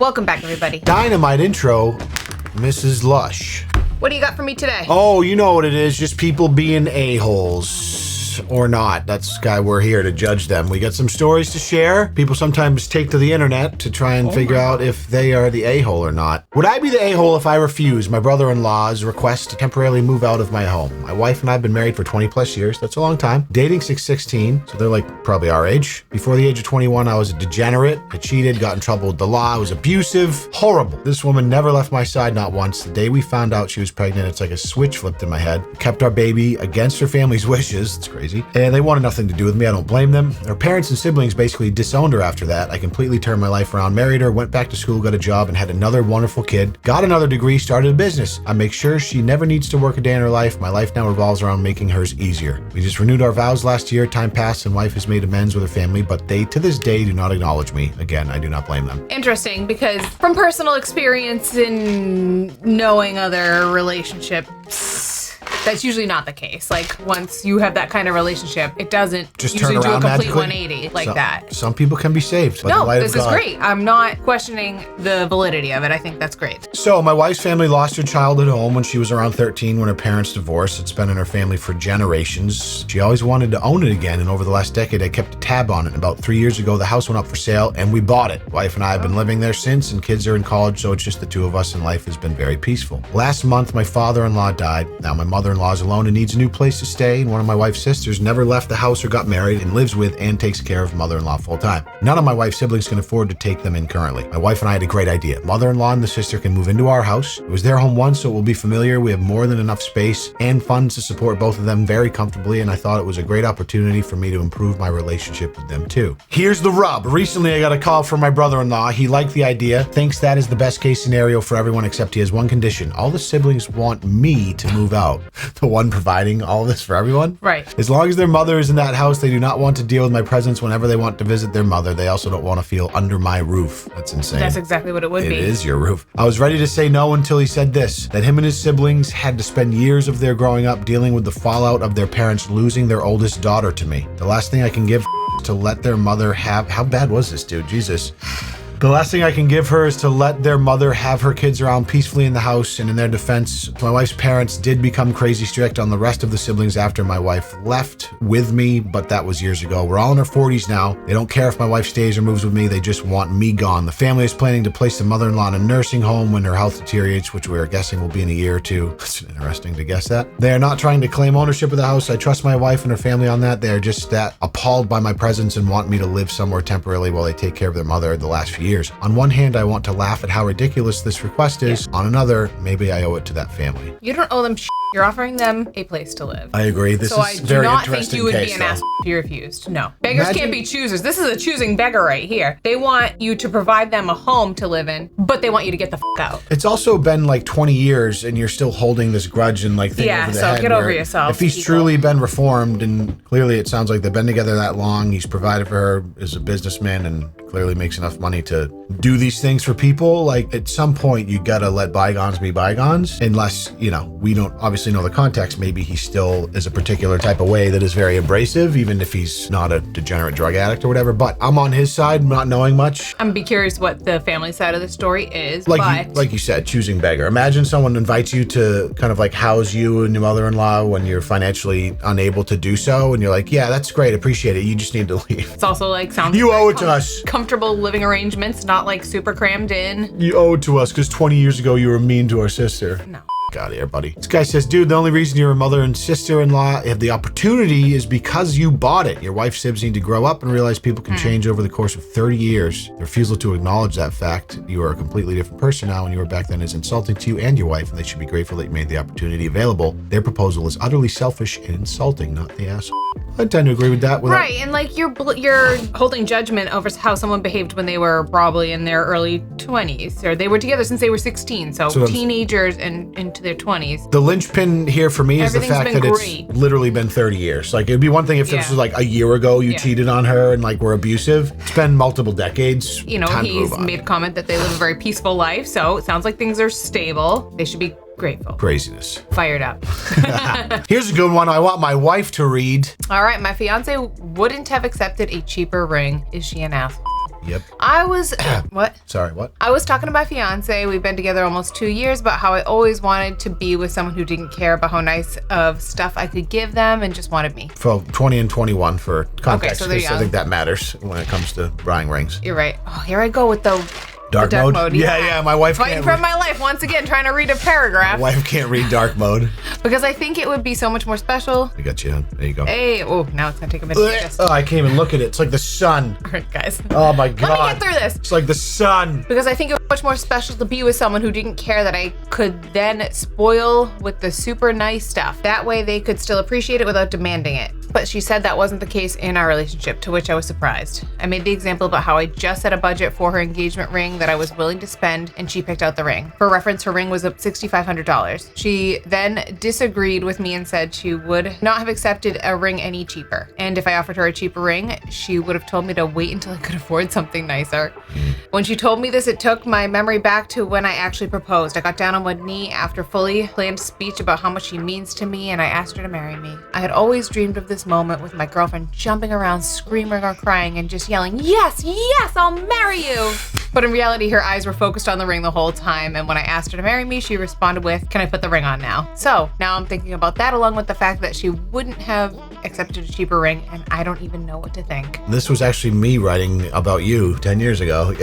Welcome back, everybody. Dynamite intro, Mrs. Lush. What do you got for me today? Oh, you know what it is. Just people being a-holes. Or not. That's why we're here to judge them. We got some stories to share. People sometimes take to the internet to try and figure out if they are the a-hole or not. Would I be the a-hole if I refused my brother-in-law's request to temporarily move out of my home? My wife and I have been married for 20 plus years. That's a long time. Dating since 16, so they're like probably our age. Before the age of 21, I was a degenerate. I cheated, got in trouble with the law. I was abusive. Horrible. This woman never left my side, not once. The day we found out she was pregnant, it's like a switch flipped in my head. Kept our baby against her family's wishes. It's crazy. And they wanted nothing to do with me. I don't blame them. Her parents and siblings basically disowned her after that. I completely turned my life around, married her, went back to school, got a job, and had another wonderful kid. Got another degree, started a business. I make sure she never needs to work a day in her life. My life now revolves around making hers easier. We just renewed our vows last year. Time passed and wife has made amends with her family, but they, to this day, do not acknowledge me. Again, I do not blame them. Interesting, because from personal experience in knowing other relationships, that's usually not the case. Like, once you have that kind of relationship, it doesn't Just usually turn do a around complete magically? 180 like that. Some people can be saved by the No, light this of is God. great. I'm not questioning the validity of it. I think that's great. So my wife's family lost her child at home when she was around 13 when her parents divorced. It's been in her family for generations. She always wanted to own it again, and over the last decade, I kept a tab on it. About 3 years ago, the house went up for sale, and we bought it. Wife and I have been living there since, and kids are in college, so it's just the two of us, and life has been very peaceful. Last month, my father-in-law died. Now my mother-in-law is alone and needs a new place to stay, and one of my wife's sisters never left the house or got married and lives with and takes care of mother-in-law full-time. None of my wife's siblings can afford to take them in currently. My wife and I had a great idea. Mother-in-law and the sister can move into our house. It was their home once, so it will be familiar. We have more than enough space and funds to support both of them very comfortably, and I thought it was a great opportunity for me to improve my relationship with them too. Here's the rub. Recently, I got a call from my brother-in-law. He liked the idea, thinks that is the best case scenario for everyone, except he has one condition. All the siblings want me to move out. The one providing all this for everyone? Right. As long as their mother is in that house, they do not want to deal with my presence whenever they want to visit their mother. They also don't want to feel under my roof. That's insane. That's exactly what it would be. It is your roof. I was ready to say no until he said this, that him and his siblings had to spend years of their growing up dealing with the fallout of their parents losing their oldest daughter to me. The last thing I can give to let their mother have... How bad was this, dude? Jesus. The last thing I can give her is to let their mother have her kids around peacefully in the house. And in their defense, my wife's parents did become crazy strict on the rest of the siblings after my wife left with me, but that was years ago. We're all in our 40s now. They don't care if my wife stays or moves with me. They just want me gone. The family is planning to place the mother-in-law in a nursing home when her health deteriorates, which we are guessing will be in a year or two. It's interesting to guess that. They are not trying to claim ownership of the house. I trust my wife and her family on that. They are just that appalled by my presence and want me to live somewhere temporarily while they take care of their mother the last few years. On one hand, I want to laugh at how ridiculous this request is. On another, maybe I owe it to that family. You don't owe them shit. You're offering them a place to live. I agree. This so is very interesting. So I do not think you would be an ass if you refused. No. Beggars can't be choosers. This is a choosing beggar right here. They want you to provide them a home to live in, but they want you to get the out. It's also been like 20 years and you're still holding this grudge and like thing over the head. Yeah, so get over yourself. If he's truly been reformed, and clearly it sounds like they've been together that long, he's provided for her as a businessman and clearly makes enough money to do these things for people. Like, at some point you gotta let bygones be bygones, unless, you know, we don't obviously know the context. Maybe he still is a particular type of way that is very abrasive, even if he's not a degenerate drug addict or whatever. But I'm on his side, not knowing much. I'm be curious what the family side of the story is. Like you said, choosing beggar. Imagine someone invites you to kind of like house you and your mother-in-law when you're financially unable to do so, and you're like, yeah, that's great, appreciate it, you just need to leave. It's also like sounds you owe it to us. Comfortable living arrangements, not like super crammed in. You owe it to us because 20 years ago you were mean to our sister. No. Out of here, buddy. This guy says, dude, the only reason your mother and sister-in-law have the opportunity is because you bought it. Your wife's sibs need to grow up and realize people can change over the course of 30 years. The refusal to acknowledge that fact, you are a completely different person now, and you were back then, is insulting to you and your wife, and they should be grateful that you made the opportunity available. Their proposal is utterly selfish and insulting, not the asshole. I tend to agree with that. Right, and like you're holding judgment over how someone behaved when they were probably in their early 20s, or they were together since they were 16, so teenagers and into their 20s. The linchpin here for me is the fact that it's literally been 30 years. Like, it'd be one thing if this was like a year ago you cheated on her and like were abusive. It's been multiple decades. You know, he's made a comment that they live a very peaceful life, so it sounds like things are stable. They should be grateful. Craziness. Fired up. Here's a good one I want my wife to read. All right, my fiance wouldn't have accepted a cheaper ring. Is she an asshole? Yep. I was what? Sorry, what? I was talking to my fiance. We've been together almost 2 years, about how I always wanted to be with someone who didn't care about how nice of stuff I could give them and just wanted me. For 20 and 21 for context, so they're 'cause I young. think that matters when it comes to buying rings. You're right. Oh, here I go with the Dark mode? Yeah, my wife Fighting can't for my life once again, trying to read a paragraph. My wife can't read dark mode. Because I think it would be so much more special. I got you. There you go. Hey, oh, now it's gonna take a minute to just. Oh, I can't even look at it. It's like the sun. All right, guys. Oh my god. Let me get through this. It's like the sun. Because I think it was much more special to be with someone who didn't care that I could then spoil with the super nice stuff. That way they could still appreciate it without demanding it. But she said that wasn't the case in our relationship, to which I was surprised. I made the example about how I just set a budget for her engagement ring that I was willing to spend, and she picked out the ring. For reference, her ring was up $6,500. She then disagreed with me and said she would not have accepted a ring any cheaper. And if I offered her a cheaper ring, she would have told me to wait until I could afford something nicer. When she told me this, it took my memory back to when I actually proposed. I got down on one knee after fully planned speech about how much she means to me, and I asked her to marry me. I had always dreamed of this moment with my girlfriend jumping around, screaming or crying, and just yelling, "Yes, yes, I'll marry you!" But in reality, her eyes were focused on the ring the whole time, and when I asked her to marry me, she responded with, "Can I put the ring on now?" So now I'm thinking about that, along with the fact that she wouldn't have accepted a cheaper ring, and I don't even know what to think. This was actually me writing about you 10 years ago.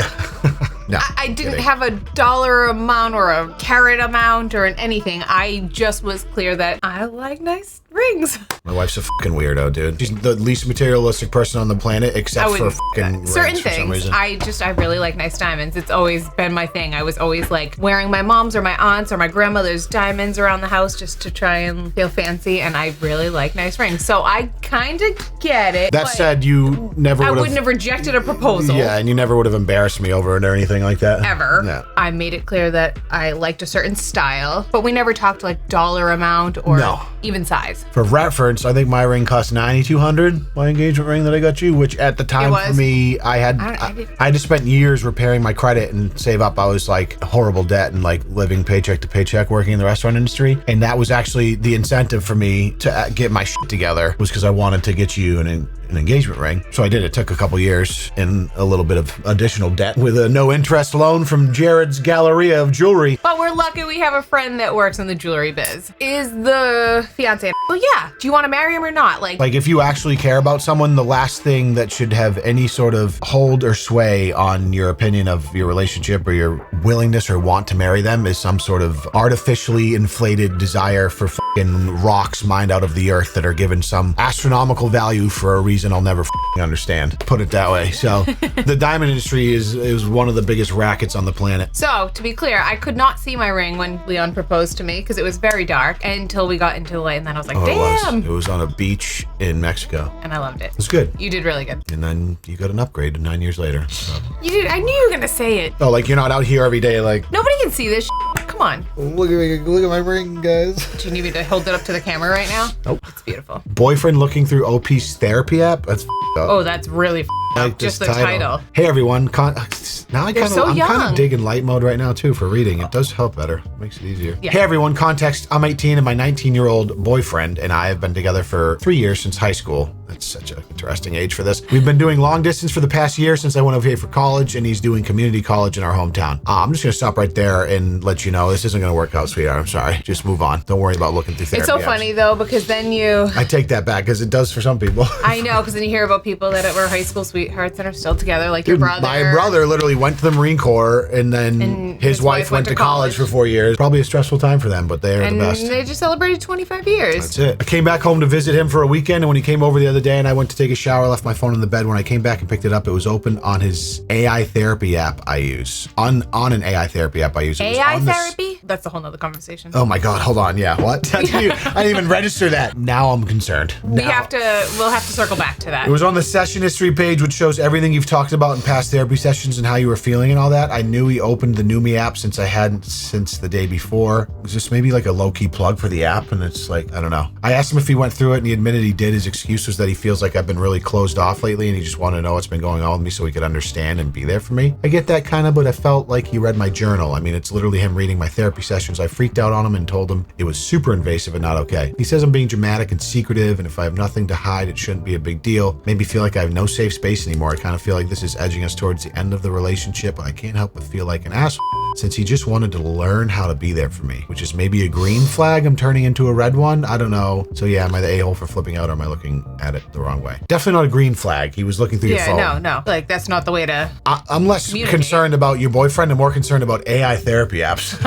No, I didn't have a dollar amount or a carat amount or anything. I just was clear that I like nice rings. My wife's a fucking weirdo, dude. She's the least materialistic person on the planet, except for fucking certain rings for some things. reason. I really like nice diamonds. It's always been my thing. I was always like wearing my mom's or my aunt's or my grandmother's diamonds around the house just to try and feel fancy, and I really like nice rings. So I kind of get it. That said, you never I would wouldn't have rejected a proposal. Yeah, and you never would have embarrassed me over it or anything like that. Ever. No. I made it clear that I liked a certain style, but we never talked like dollar amount or even size. For reference, I think my ring cost $9,200, my engagement ring that I got you, which at the time for me, I had to spend years repairing my credit and save up. I was like horrible debt and like living paycheck to paycheck working in the restaurant industry. And that was actually the incentive for me to get my shit together, was because I wanted to get you an engagement ring. So I did. It took a couple years and a little bit of additional debt with a no interest loan from Jared's Galleria of Jewelry. But we're lucky we have a friend that works in the jewelry biz. Is the fiance? Well, yeah. Do you want to marry him or not? Like if you actually care about someone, the last thing that should have any sort of hold or sway on your opinion of your relationship or your willingness or want to marry them is some sort of artificially inflated desire for fucking rocks mined out of the earth that are given some astronomical value for a reason I'll never understand. Put it that way. So the diamond industry is one of the biggest rackets on the planet. So to be clear, I could not see my ring when Leon proposed to me because it was very dark until we got into the light, and then I was like, damn. It was on a beach in Mexico. And I loved it. It was good. You did really good. And then you got an upgrade 9 years later. So. You did. I knew you were gonna say it. Oh, like you're not out here every day like, nobody can see this. Come on. Look at my ring, guys. Do you need me to hold it up to the camera right now? Nope. It's beautiful. Boyfriend looking through OP's therapy app? That's up. Oh, that's really like just the title. Hey everyone, now I'm kind of digging light mode right now too for reading. It does help better. It makes it easier. Yeah. Hey everyone, context, I'm 18 and my 19-year-old boyfriend and I have been together for 3 years since high school. That's such an interesting age for this. We've been doing long distance for the past year since I went over here for college, and he's doing community college in our hometown. I'm just gonna stop right there and let you know this isn't gonna work out, sweetheart. I'm sorry. Just move on. Don't worry about looking through therapy. It's so funny though, because then you... I take that back because it does for some people. I know, because then you hear about people that were high school sweethearts and are still together, like your brother. My brother literally went to the Marine Corps, and then his wife went to college for 4 years. Probably a stressful time for them, but they are the best. And they just celebrated 25 years. That's it. I came back home to visit him for a weekend, and when he came over the other day and I went to take a shower, left my phone in the bed. When I came back and picked it up, it was open on his AI therapy app I use. On an AI therapy app I use. AI therapy? That's a whole nother conversation. Oh my God, hold on. Yeah, what? I didn't even register that. Now I'm concerned. We'll have to circle back to that. It was on the session history page, which shows everything you've talked about in past therapy sessions and how you were feeling and all that. I knew he opened the Numi app since I hadn't since the day before. It was just maybe like a low-key plug for the app, and it's like, I don't know. I asked him if he went through it, and he admitted he did. His excuse was that that he feels like I've been really closed off lately and he just wanted to know what's been going on with me so he could understand and be there for me. I get that kind of, but I felt like he read my journal. I mean, it's literally him reading my therapy sessions. I freaked out on him and told him it was super invasive and not okay. He says I'm being dramatic and secretive, and if I have nothing to hide, it shouldn't be a big deal. Made me feel like I have no safe space anymore. I kind of feel like this is edging us towards the end of the relationship. I can't help but feel like an asshole since he just wanted to learn how to be there for me, which is maybe a green flag I'm turning into a red one. I don't know. So yeah, am I the a-hole for flipping out, or am I looking at it the wrong way? Definitely not a green flag. He was looking through your phone. Yeah, no. Like, that's not the way to I'm less concerned about your boyfriend and more concerned about AI therapy apps.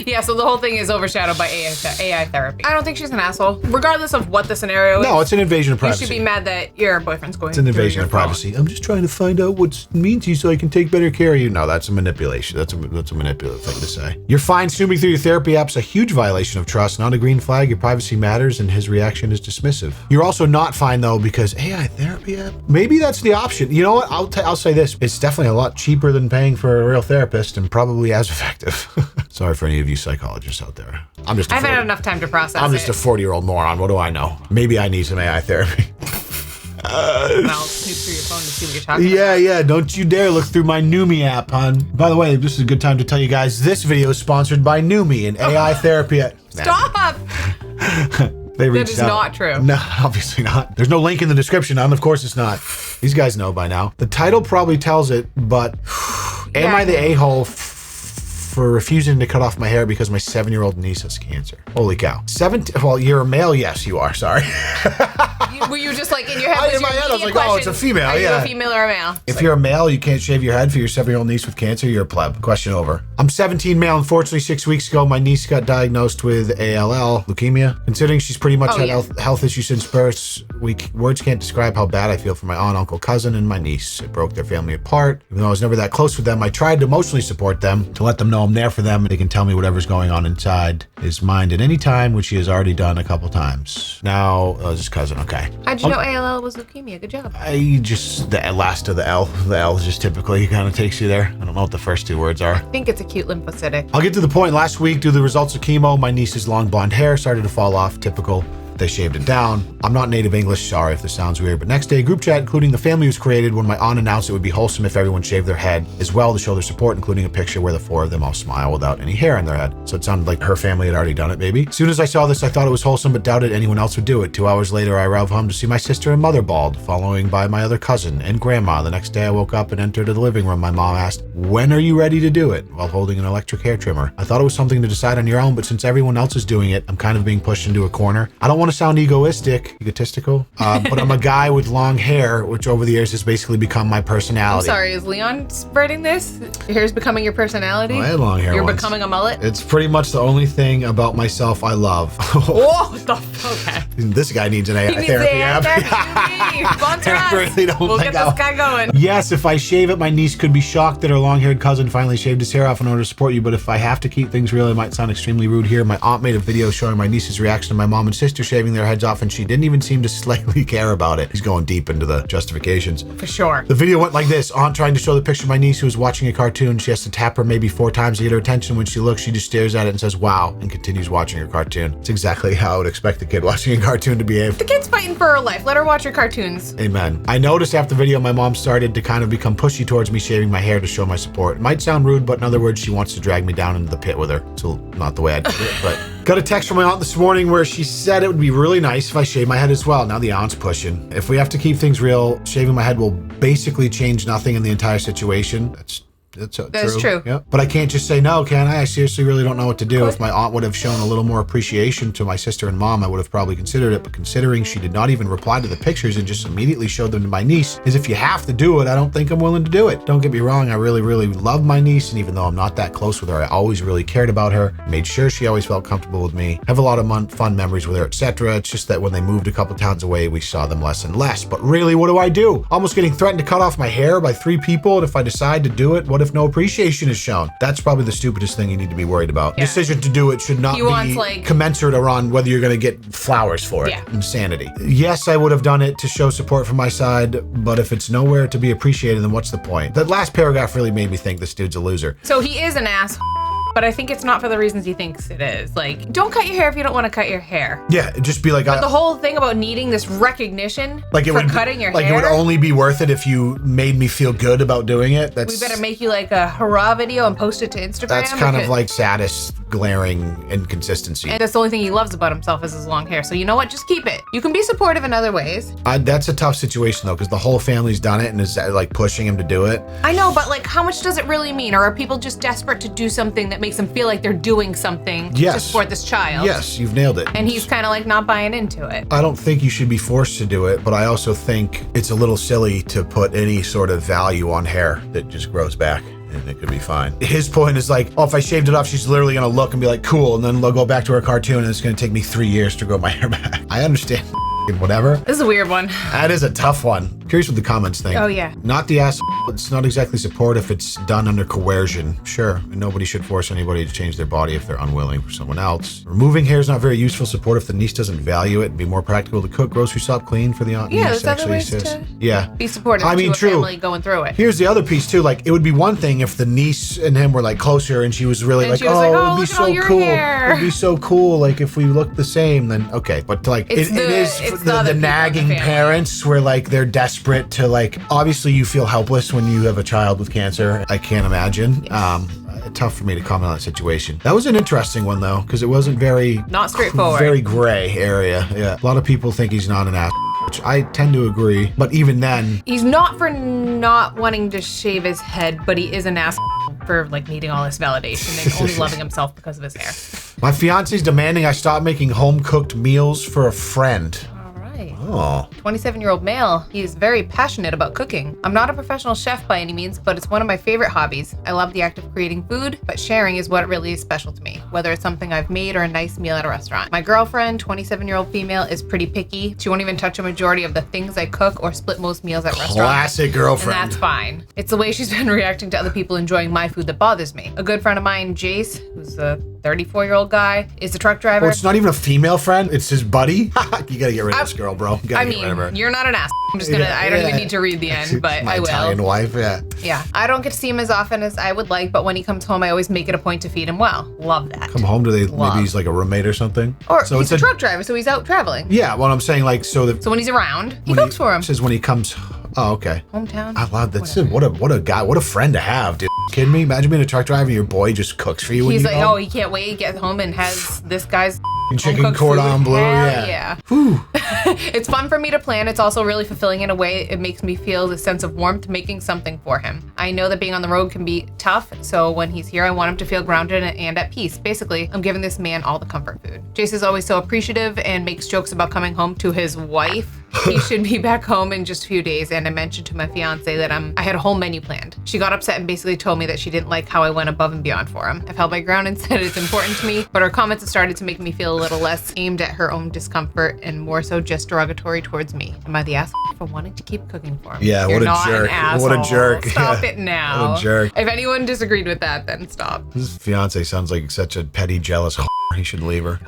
Yeah, so the whole thing is overshadowed by AI therapy. I don't think she's an asshole. Regardless of what the scenario is. No, it's an invasion of privacy. You should be mad that your boyfriend's going It's an invasion of privacy. I'm just trying to find out what's mean to you so I can take better care of you. No, that's a manipulation. That's a manipulative thing to say. You're fine snooping through your therapy app's a huge violation of trust, not a green flag. Your privacy matters, and his reaction is dismissive. You're also not fine though because AI therapy app. Maybe that's the option. You know what? I'll say this. It's definitely a lot cheaper than paying for a real therapist, and probably as effective. Sorry for any of you psychologists out there. I've had enough time to process it. I'm just a 40-year-old moron. What do I know? Maybe I need some AI therapy. I'll snoop through your phone to see what you're talking about. Yeah. Don't you dare look through my Numi app, hon. By the way, this is a good time to tell you guys this video is sponsored by Numi, an AI therapy app. Stop! They that is not true. No, obviously not. There's no link in the description, and of course it's not. These guys know by now. The title probably tells it, but am I the a-hole for refusing to cut off my hair because my 7-year-old niece has cancer? Holy cow. Well, you're a male. Yes, you are. Sorry. Were you just like in your head? In my head, I was like, oh, it's a female. Are you a female or a male? If you're a male, you can't shave your head for your 7-year-old niece with cancer, you're a pleb. Question over. I'm 17 male. Unfortunately, 6 weeks ago, my niece got diagnosed with ALL, leukemia. Considering she's pretty much had health issues since birth, words can't describe how bad I feel for my aunt, uncle, cousin, and my niece. It broke their family apart. Even though I was never that close with them, I tried to emotionally support them, to let them know I'm there for them. They can tell me whatever's going on inside his mind at any time, which he has already done a couple times. Now, his cousin, okay. How'd you know ALL was leukemia? Good job. The last of the L. The L just typically kind of takes you there. I don't know what the first two words are. I think it's acute lymphocytic. I'll get to the point. Last week, due to the results of chemo, my niece's long blonde hair started to fall off. Typical. They shaved it down. I'm not native English, sorry if this sounds weird, but next day, a group chat, including the family, was created when my aunt announced it would be wholesome if everyone shaved their head as well to show their support, including a picture where the 4 of them all smile without any hair in their head. So it sounded like her family had already done it, maybe. As soon as I saw this, I thought it was wholesome, but doubted anyone else would do it. 2 hours later, I arrived home to see my sister and mother bald, following by my other cousin and grandma. The next day, I woke up and entered the living room. My mom asked, "When are you ready to do it?" while holding an electric hair trimmer. I thought it was something to decide on your own, but since everyone else is doing it, I'm kind of being pushed into a corner. I don't want to sound egotistical, but I'm a guy with long hair, which over the years has basically become my personality. I'm sorry, is Leon spreading this? Your hair's becoming your personality? I had long hair You're once. becoming a mullet? It's pretty much the only thing about myself I love. Oh, what the okay. This guy needs an AI therapy app. Sponsor us. Really we'll get this guy going. Yes, if I shave it, my niece could be shocked that her long-haired cousin finally shaved his hair off in order to support you, but if I have to keep things real, it might sound extremely rude here. My aunt made a video showing my niece's reaction to my mom and sister shaving their heads off, and she didn't even seem to slightly care about it. He's going deep into the justifications. For sure. The video went like this. Aunt trying to show the picture of my niece who was watching a cartoon. She has to tap her maybe 4 times to get her attention. When she looks, she just stares at it and says, "Wow," and continues watching her cartoon. It's exactly how I would expect a kid watching a cartoon to behave. The kid's fighting for her life. Let her watch her cartoons. Amen. I noticed after the video, my mom started to kind of become pushy towards me shaving my hair to show my support. It might sound rude, but in other words, she wants to drag me down into the pit with her. So not the way I did it, but got a text from my aunt this morning where she said it would be really nice if I shave my head as well. Now the aunt's pushing. If we have to keep things real, shaving my head will basically change nothing in the entire situation. That's true. Yep. But I can't just say no, can I? I seriously really don't know what to do. If my aunt would have shown a little more appreciation to my sister and mom, I would have probably considered it. But considering she did not even reply to the pictures and just immediately showed them to my niece, as if you have to do it, I don't think I'm willing to do it. Don't get me wrong, I really, really love my niece, and even though I'm not that close with her, I always really cared about her, made sure she always felt comfortable with me, have a lot of fun memories with her, etc. It's just that when they moved a couple towns away, we saw them less and less. But really, what do I do? Almost getting threatened to cut off my hair by 3 people, and if I decide to do it, what if no appreciation is shown? That's probably the stupidest thing you need to be worried about. Yeah. Decision to do it should not be commensurate around whether you're going to get flowers for it. Yeah. Insanity. Yes, I would have done it to show support from my side, but if it's nowhere to be appreciated, then what's the point? That last paragraph really made me think this dude's a loser. So he is an asshole. But I think it's not for the reasons he thinks it is. Like, don't cut your hair if you don't want to cut your hair. Yeah, just be like, But the whole thing about needing this recognition like for cutting your like hair. it would only be worth it if you made me feel good about doing it. We better make you like a hurrah video and post it to Instagram. That's kind of like saddest glaring inconsistency. And that's the only thing he loves about himself is his long hair. So you know what? Just keep it. You can be supportive in other ways. That's a tough situation though, because the whole family's done it and is like pushing him to do it. I know, but like, how much does it really mean? Or are people just desperate to do something that makes them feel like they're doing something to support this child? Yes, you've nailed it. And he's kind of like not buying into it. I don't think you should be forced to do it, but I also think it's a little silly to put any sort of value on hair that just grows back. And it could be fine. His point is like, oh, if I shaved it off, she's literally gonna look and be like, cool, and then they'll go back to her cartoon and it's gonna take me 3 years to grow my hair back. I understand. Whatever. This is a weird one. That is a tough one. Curious what the comments think. Oh, yeah. Not the ass. It's not exactly support if it's done under coercion. Sure, and nobody should force anybody to change their body if they're unwilling for someone else. Removing hair is not very useful support if the niece doesn't value it. It'd be more practical to cook, grocery shop, clean for the aunt. Yeah, niece, there's other ways says. to be supportive to a family going through it. Here's the other piece too. Like, it would be one thing if the niece and him were like closer and she was really like, oh, it'd be so cool. It'd be so cool. Like if we looked the same, then okay. But like it is the nagging parents where like they're desperate to like, obviously you feel helpless when you have a child with cancer. I can't imagine. Yes. Tough for me to comment on that situation. That was an interesting one though, because it wasn't not straightforward. Very gray area. Yeah. A lot of people think he's not an ass, which I tend to agree. But even then, he's not for not wanting to shave his head, but he is an ass for like needing all this validation and only loving himself because of his hair. My fiance's demanding I stop making home cooked meals for a friend. Oh. 27-year-old male. He is very passionate about cooking. I'm not a professional chef by any means, but it's one of my favorite hobbies. I love the act of creating food, but sharing is what really is special to me, whether it's something I've made or a nice meal at a restaurant. My girlfriend, 27-year-old female, is pretty picky. She won't even touch a majority of the things I cook or split most meals at restaurants. Classic girlfriend. And that's fine. It's the way she's been reacting to other people enjoying my food that bothers me. A good friend of mine, Jace, who's a 34-year-old guy, is a truck driver. Oh, it's not even a female friend, it's his buddy? You gotta get rid of this girl, bro. I mean, you're not an ass. I'm just gonna, I don't even need to read the end, but I will. Italian wife, Yeah, I don't get to see him as often as I would like, but when he comes home, I always make it a point to feed him well. Love that. Come home, maybe he's like a roommate or something? Or so he's a truck driver, so he's out traveling. Yeah, what I'm saying, like, so when he's around, he cooks for him. Says when he comes, oh, okay. Hometown. I love that. What a guy, what a friend to have, dude. Kidding me? Imagine being a truck driver and your boy just cooks for you. He's like, oh, he can't wait to get home and has this guy's chicken cordon bleu. Yeah. It's fun for me to plan. It's also really fulfilling in a way. It makes me feel the sense of warmth making something for him. I know that being on the road can be tough, so when he's here, I want him to feel grounded and at peace. Basically, I'm giving this man all the comfort food. Jace is always so appreciative and makes jokes about coming home to his wife. He should be back home in just a few days, and I mentioned to my fiance that I had a whole menu planned. She got upset and basically told me that she didn't like how I went above and beyond for him. I've held my ground and said it's important to me, but her comments have started to make me feel a little less aimed at her own discomfort and more so just derogatory towards me. Am I the ass for wanting to keep cooking for him? Yeah, You're what a not jerk. An asshole. What a jerk. Stop it now. What a jerk. If anyone disagreed with that, then stop. His fiance sounds like such a petty, jealous He should leave her.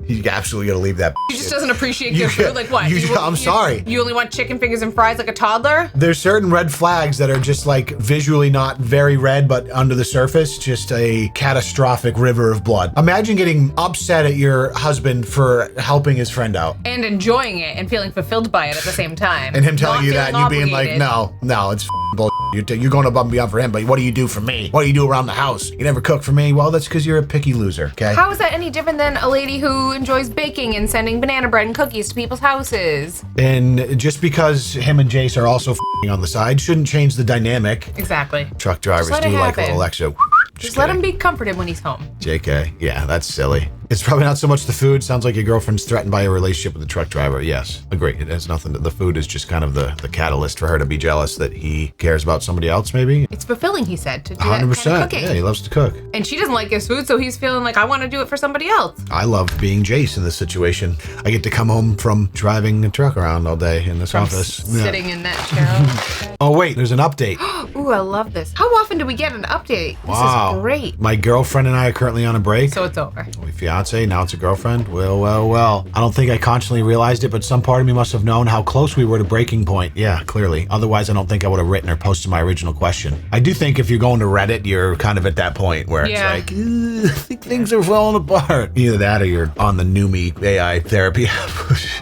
You absolutely gotta leave that. He just doesn't appreciate good food. Like what? I'm sorry. You only want chicken fingers and fries like a toddler? There's certain red flags that are just like visually not very red, but under the surface, just a catastrophic river of blood. Imagine getting upset at your husband for helping his friend out. And enjoying it and feeling fulfilled by it at the same time. And him telling you that and you being like, no, it's bullshit. You're going above and beyond for him, but what do you do for me? What do you do around the house? You never cook for me? Well, that's because you're a picky loser, okay? How is that any different than a lady who enjoys baking and sending banana bread and cookies to people's houses? And just because him and Jace are also on the side shouldn't change the dynamic. Exactly. Truck drivers do like a little extra. Just let him be comforted when he's home. JK. Yeah, that's silly. It's probably not so much the food. Sounds like your girlfriend's threatened by a relationship with the truck driver. Yes, agree. It has nothing to, the food is just kind of the catalyst for her to be jealous that he cares about somebody else, maybe. It's fulfilling, he said, to do 100%. that kind of cooking. Yeah, he loves to cook. And she doesn't like his food, so he's feeling like, I want to do it for somebody else. I love being Jace in this situation. I get to come home from driving a truck around all day in this office. Sitting in that chair. Oh, wait, there's an update. Ooh, I love this. How often do we get an update? Wow. This is great. My girlfriend and I are currently on a break. So it's over. My fiance fiance, now it's a girlfriend. Well. I don't think I consciously realized it, but some part of me must have known how close we were to breaking point. Yeah, clearly. Otherwise, I don't think I would have written or posted my original question. I do think if you're going to Reddit, you're kind of at that point where it's like, I think things are falling apart. Either that or you're on the Numi AI therapy app.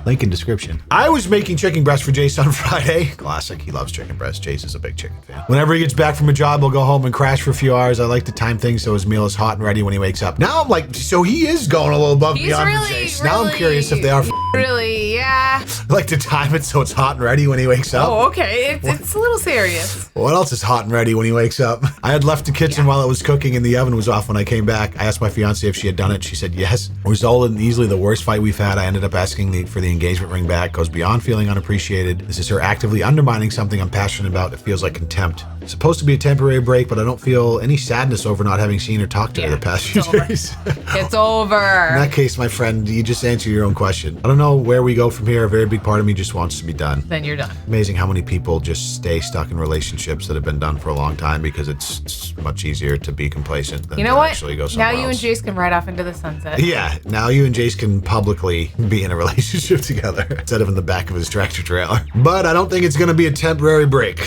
Link in description. I was making chicken breast for Jace on Friday. Classic. He loves chicken breast. Jace is a big chicken fan. Whenever he gets back from a job, he'll go home and crash for a few hours. I like to time things so his meal is hot and ready when he wakes up. Now I'm like, so he is going a little above and beyond for Jace. Now I'm curious if they are really, yeah. I like to time it so it's hot and ready when he wakes up. Oh, okay. It's a little serious. What else is hot and ready when he wakes up? I had left the kitchen while it was cooking and the oven was off when I came back. I asked my fiance if she had done it. She said yes. Resulted in easily the worst fight we've had. I ended up asking for the engagement ring back. Goes beyond feeling unappreciated. This is her actively undermining something I'm passionate about. It feels like contempt. It's supposed to be a temporary break, but I don't feel any sadness over not having seen or talked to her the past few days. It's over. In that case, my friend, you just answer your own question. I don't know where we go from here. A very big part of me just wants to be done. Then you're done. Amazing how many people just stay stuck in relationships that have been done for a long time because it's much easier to be complacent than to actually go somewhere else. Now you and Jace can ride off into the sunset. Yeah, now you and Jace can publicly be in a relationship together instead of in the back of his tractor trailer. But I don't think it's going to be a temporary break.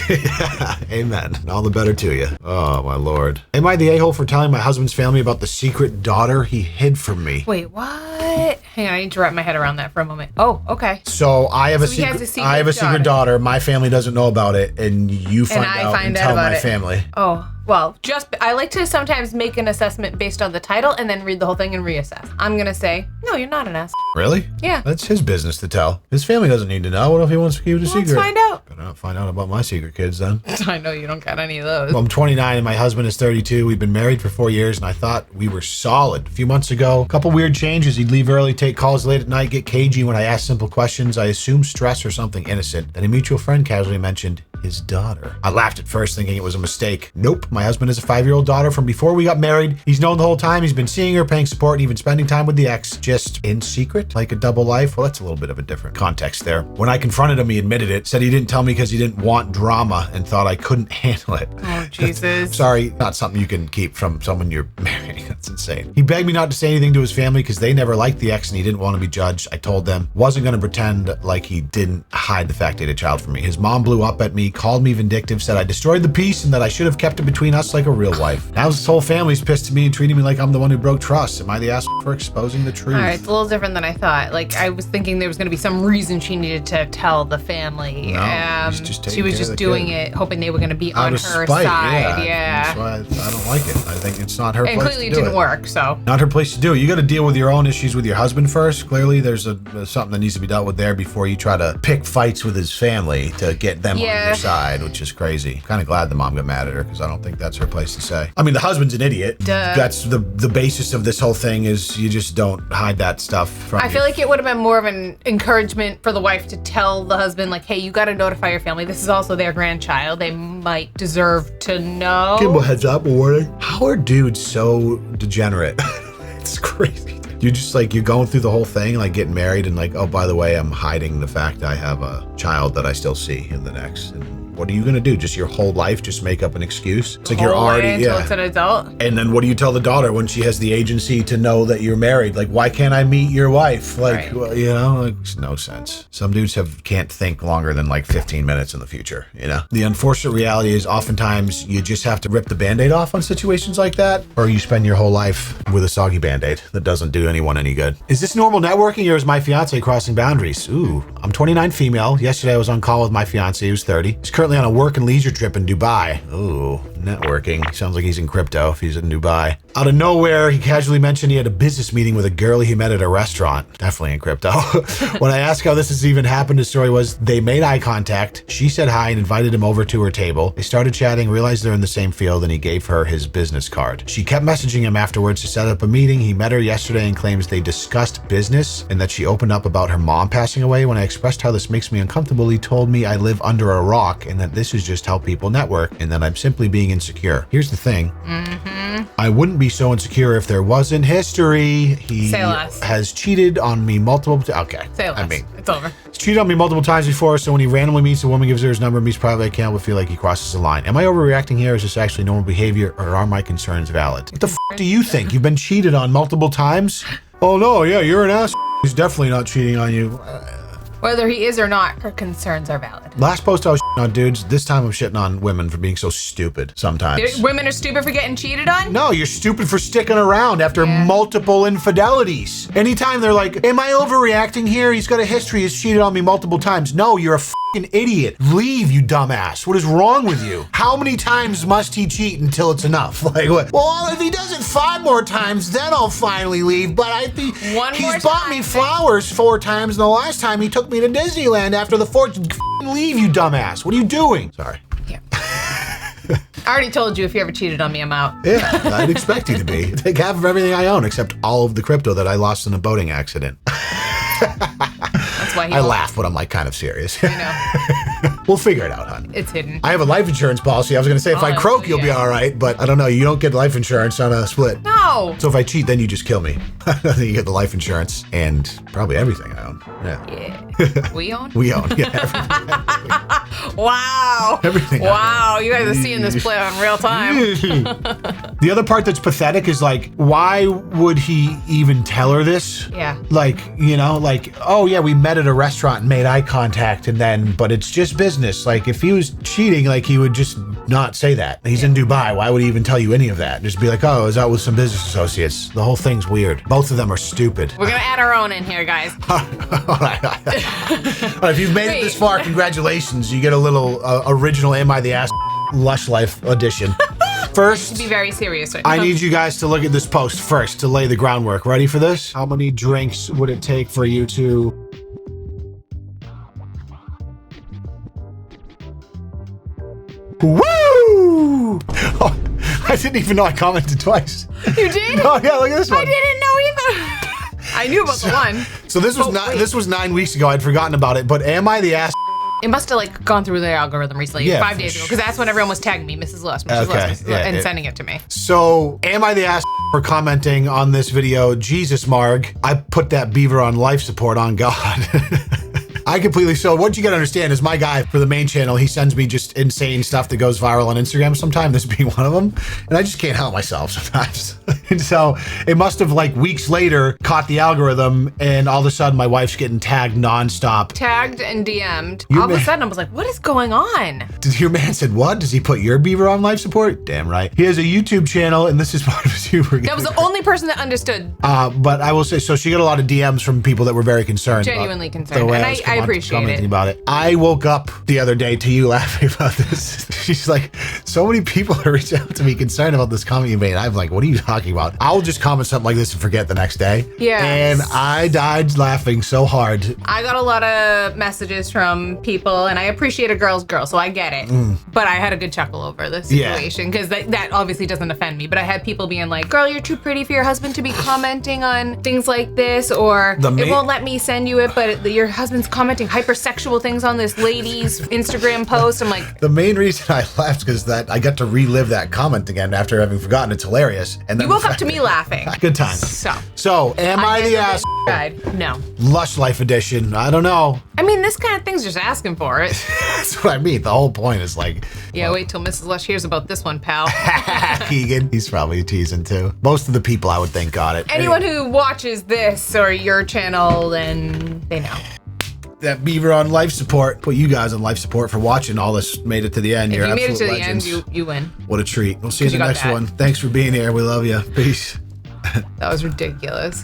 Amen. All the better to you. Oh, my Lord. Am I the a-hole for telling my husband's family about the secret daughter he hid from me? Wait, what? Hang on, I need to wrap my head around that for a moment. Oh, okay. So I have a secret daughter. My family doesn't know about it, and you find out and tell my family. Oh. Well, I like to sometimes make an assessment based on the title and then read the whole thing and reassess. I'm going to say, no, you're not an ass. Really? Yeah. That's his business to tell. His family doesn't need to know. What if he wants to keep it a secret? Let's find out. Better not find out about my secret kids then. I know you don't got any of those. Well, I'm 29 and my husband is 32. We've been married for 4 years and I thought we were solid. A few months ago, a couple weird changes. He'd leave early, take calls late at night, get cagey when I asked simple questions. I assumed stress or something innocent. Then a mutual friend casually mentioned his daughter. I laughed at first thinking it was a mistake. Nope, my husband is a 5-year-old daughter from before we got married. He's known the whole time. He's been seeing her, paying support, and even spending time with the ex, just in secret, like a double life. Well, that's a little bit of a different context there. When I confronted him, he admitted it, said he didn't tell me because he didn't want drama and thought I couldn't handle it. Oh, Jesus. Sorry, not something you can keep from someone you're marrying. That's insane. He begged me not to say anything to his family because they never liked the ex and he didn't want to be judged. I told them, wasn't going to pretend like he didn't hide the fact he had a child from me. His mom blew up at me, called me vindictive, said I destroyed the peace and that I should have kept it between us like a real wife. Now his whole family's pissed at me and treating me like I'm the one who broke trust. Am I the ass for exposing the truth? All right, it's a little different than I thought. Like, I was thinking there was going to be some reason she needed to tell the family. No, she was just doing it, hoping they were going to be on her spite, side. Yeah. That's why I don't like it. I think it's not her place to do it. And clearly it didn't work, so. Not her place to do it. You got to deal with your own issues with your husband first. Clearly there's something that needs to be dealt with there before you try to pick fights with his family to get them on your side, which is crazy. Kind of glad the mom got mad at her because I don't think that's her place to say. I mean, the husband's an idiot. Duh. That's the basis of this whole thing is you just don't hide that stuff from I feel like it would have been more of an encouragement for the wife to tell the husband, like, hey, you got to notify your family. This is also their grandchild. They might deserve to know. Give them a heads up, warning. How are dudes so degenerate? It's crazy. You just like, you're going through the whole thing, like getting married and like, oh, by the way, I'm hiding the fact I have a child that I still see in the next. And what are you going to do? Just your whole life, just make up an excuse? It's like you're already, until it's an adult. And then what do you tell the daughter when she has the agency to know that you're married? Like, why can't I meet your wife? Like, well, you know, like, it's no sense. Some dudes can't think longer than like 15 minutes in the future, you know? The unfortunate reality is oftentimes you just have to rip the Band-Aid off on situations like that, or you spend your whole life with a soggy Band-Aid that doesn't do anyone any good. Is this normal networking or is my fiance crossing boundaries? Ooh, I'm 29 female. Yesterday I was on call with my fiance who's 30. He's currently on a work and leisure trip in Dubai. Ooh, networking. Sounds like he's in crypto if he's in Dubai. Out of nowhere, he casually mentioned he had a business meeting with a girl he met at a restaurant. Definitely in crypto. When I asked how this has even happened, his story was they made eye contact. She said hi and invited him over to her table. They started chatting, realized they're in the same field, and he gave her his business card. She kept messaging him afterwards to set up a meeting. He met her yesterday and claims they discussed business and that she opened up about her mom passing away. When I expressed how this makes me uncomfortable, he told me I live under a rock and that this is just how people network and that I'm simply being insecure. Here's the thing. I wouldn't be so insecure if there wasn't history. He has cheated on me multiple times. Okay. Say less. I mean, it's over. He's cheated on me multiple times before, so when he randomly meets a woman, gives her his number, meets privately, I can't but feel like he crosses the line. Am I overreacting here? Is this actually normal behavior or are my concerns valid? What the f do you think? You've been cheated on multiple times? Oh no, yeah, you're an ass. He's definitely not cheating on you. Whether he is or not, her concerns are valid. Last post I was shitting on dudes. This time I'm shitting on women for being so stupid sometimes. Women are stupid for getting cheated on? No, you're stupid for sticking around after multiple infidelities. Anytime they're like, am I overreacting here? He's got a history. He's cheated on me multiple times. No, you're a fucking idiot. Leave, you dumbass. What is wrong with you? How many times must he cheat until it's enough? Like what? Well, if he does it 5 more times, then I'll finally leave. But I think he's bought me flowers 4 times, and the last time he took me to Disneyland after the 4th. Leave, you dumbass. What are you doing? Sorry. Yeah. I already told you if you ever cheated on me, I'm out. Yeah, I'd expect you to be. Take half of everything I own, except all of the crypto that I lost in a boating accident. That's why I laugh, but I'm like kind of serious. I know. We'll figure it out, hon. It's hidden. I have a life insurance policy. I was going to say if I croak, you'll be all right, but I don't know. You don't get life insurance on a split. No. So if I cheat, then you just kill me. Then you get the life insurance and probably everything I own. Yeah. We own? We own, yeah. Everything. Wow. Everything. Wow. You guys are seeing this play on real time. The other part that's pathetic is like, why would he even tell her this? Yeah. Like, you know, like, oh yeah, we met at a restaurant and made eye contact and then, but it's just business. Like if he was cheating, like he would just not say that. He's in Dubai. Why would he even tell you any of that? Just be like, oh, I was out with some business associates. The whole thing's weird. Both of them are stupid. We're going to add our own in here, guys. All right. If you've made it this far, congratulations. You get a little original Am I the Ass Lush Life edition. First, be very serious right I now. need you guys to look at this post first to lay the groundwork. Ready for this? How many drinks would it take for you to... Woo! Oh, I didn't even know I commented twice. You did? Oh yeah, look at this one. I didn't know either. I knew about the one. So this was 9 weeks ago. I'd forgotten about it. But am I the ass? It must have like gone through the algorithm recently, Yeah, 5 days ago, because that's when everyone was tagging me, Mrs. Lush, Mrs. Lush, Mrs. Lush, and sending it to me. So am I the ass for commenting on this video? Jesus, Marg, I put that beaver on life support on God. I completely, so what you gotta understand is my guy for the main channel, he sends me just insane stuff that goes viral on Instagram sometimes, this being one of them, and I just can't help myself sometimes. And so it must have like weeks later caught the algorithm and all of a sudden my wife's getting tagged nonstop. Tagged and DM'd. Your all of a sudden I was like, what is going on? Your man said, what? Does he put your beaver on life support? Damn right. He has a YouTube channel and this is part of his humor. That was the only person that understood. But I will say, so she got a lot of DMs from people that were very concerned. Genuinely concerned. And I appreciate it. About it. I woke up the other day to you laughing about this. She's like, so many people are reaching out to me concerned about this comment you made. I'm like, what are you talking about? I'll just comment something like this and forget the next day. Yeah. And I died laughing so hard. I got a lot of messages from people and I appreciate a girl's girl, so I get it. But I had a good chuckle over the situation because that obviously doesn't offend me. But I had people being like, girl, you're too pretty for your husband to be commenting on things like this, or it won't let me send you it, but your husband's commenting hypersexual things on this lady's Instagram post. I'm like, the main reason I laughed because that I got to relive that comment again after having forgotten. It's hilarious. And then you woke up to me laughing. Good times. So am I the ass? No. Lush Life edition. I don't know. I mean, this kind of thing's just asking for it. That's what I mean. The whole point is like, yeah, wait till Mrs. Lush hears about this one, pal. Keegan, he's probably teasing too. Most of the people I would think got it. Anyone who watches this or your channel, then they know. That beaver on life support. Put you guys on life support for watching all this. Made it to the end. If You're you made it to legends. the end, you win. What a treat. We'll see you in the next one. Thanks for being here. We love you. Peace. That was ridiculous.